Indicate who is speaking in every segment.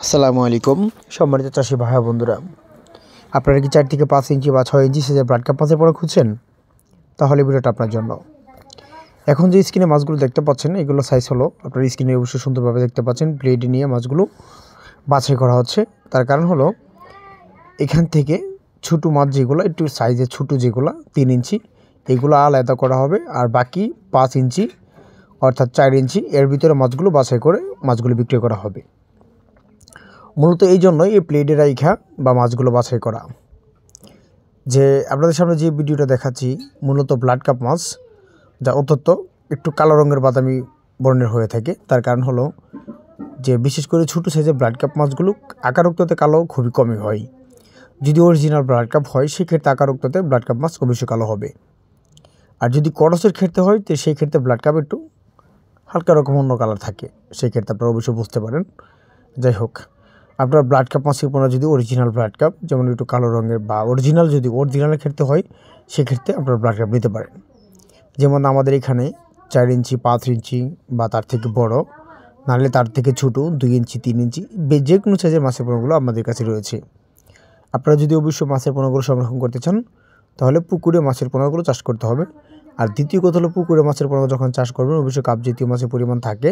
Speaker 1: আসসালামু আলাইকুম সম্মানিত চাষি ভাই বন্ধুরা, আপনারা কি 4 থেকে 5 ইঞ্চি বা 6 ইঞ্চি সাইজের ব্রাড কাপ মাছের পোনা খুঁজছেন? তাহলে ভিডিওটা আপনার জন্য। এখন যে স্ক্রিনে মাছগুলো দেখতে পাচ্ছেন এগুলো সাইজ হলো, আপনারা স্ক্রিনে অবশ্যই সুন্দরভাবে দেখতে পাচ্ছেন ব্লেড নিয়ে মাছগুলো বাছাই করা হচ্ছে। তার কারণ হলো এখান থেকে ছোটো মাছ যেগুলো একটু সাইজে ছোটো যেগুলো 3 ইঞ্চি এগুলো আলাদা করা হবে, আর বাকি 5 ইঞ্চি অর্থাৎ 4 ইঞ্চি এর ভিতরে মাছগুলো বাছাই করে মাছগুলো বিক্রি করা হবে। মূলত এই জন্যই এই প্লেটে রাইখা বা মাছগুলো বাছাই করা। যে আপনাদের সামনে যে ভিডিওটা দেখাচ্ছি মূলত ব্লাড কাপ মাছ, যা অত্যন্ত একটু কালো রঙের বাদামি বর্ণের হয়ে থাকে। তার কারণ হলো যে বিশেষ করে ছোটো সাইজের ব্লাড কাপ মাছগুলো আকারোক্ততে কালো খুবই কমই হয়। যদি অরিজিনাল ব্লাড কাপ হয় সেক্ষেত্রে আকারোক্ততে ব্লাড কাপ মাছ অবশ্যই কালো হবে, আর যদি করসের ক্ষেত্রে হয় তো সেই ক্ষেত্রে ব্লাড কাপ একটু হালকা রকম অন্য কালার থাকে, সেই ক্ষেত্রে আপনারা অবশ্যই বুঝতে পারেন। যাই হোক, আপনার ব্লাড কাপ মাছের পোনা যদি অরিজিনাল ব্লাড কাপ যেমন একটু কালো রঙের বা অরিজিনাল যদি অরিজিনালের ক্ষেত্রে হয় সেক্ষেত্রে আপনার ব্লাড কাপ নিতে পারেন। যেমন আমাদের এখানে 4 ইঞ্চি 5 ইঞ্চি বা তার থেকে বড়, নাহলে তার থেকে ছোটো 2 ইঞ্চি 3 ইঞ্চি যে কোনো সাইজের মাছের পোনাগুলো আমাদের কাছে রয়েছে। আপনারা যদি অবশ্যই মাছের পোনাগুলো সংরক্ষণ করতে চান তাহলে পুকুরে মাছের পোনাগুলো চাষ করতে হবে। আর দ্বিতীয় কথা হলো পুকুরে মাছের পোনা যখন চাষ করবেন অবশ্যই কাপ জাতীয় মাছের পরিমাণ থাকে,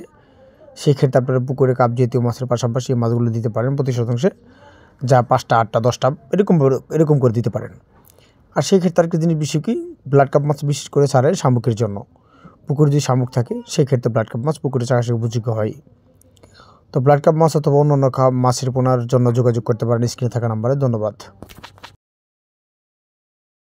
Speaker 1: সেক্ষেত্রে আপনারা পুকুরে কাপ জাতীয় মাছের পাশাপাশি মাছগুলো দিতে পারেন প্রতি শতাংশে, যা 5টা 8টা 10টা এরকম করে দিতে পারেন। আর সেই ক্ষেত্রে আরেকটা জিনিস বিষয় কি, ব্লাড কাপ মাছ বিশেষ করে ছাড়ে শামুকের জন্য। পুকুরে যদি শামুক থাকে সেক্ষেত্রে ব্লাড কাপ মাছ পুকুরে চাষে উপযোগী হয়। তো ব্লাড কাপ মাছ অথবা অন্য অন্য মাছের পোনার জন্য যোগাযোগ করতে পারেন স্ক্রিনে থাকা নাম্বারে। ধন্যবাদ।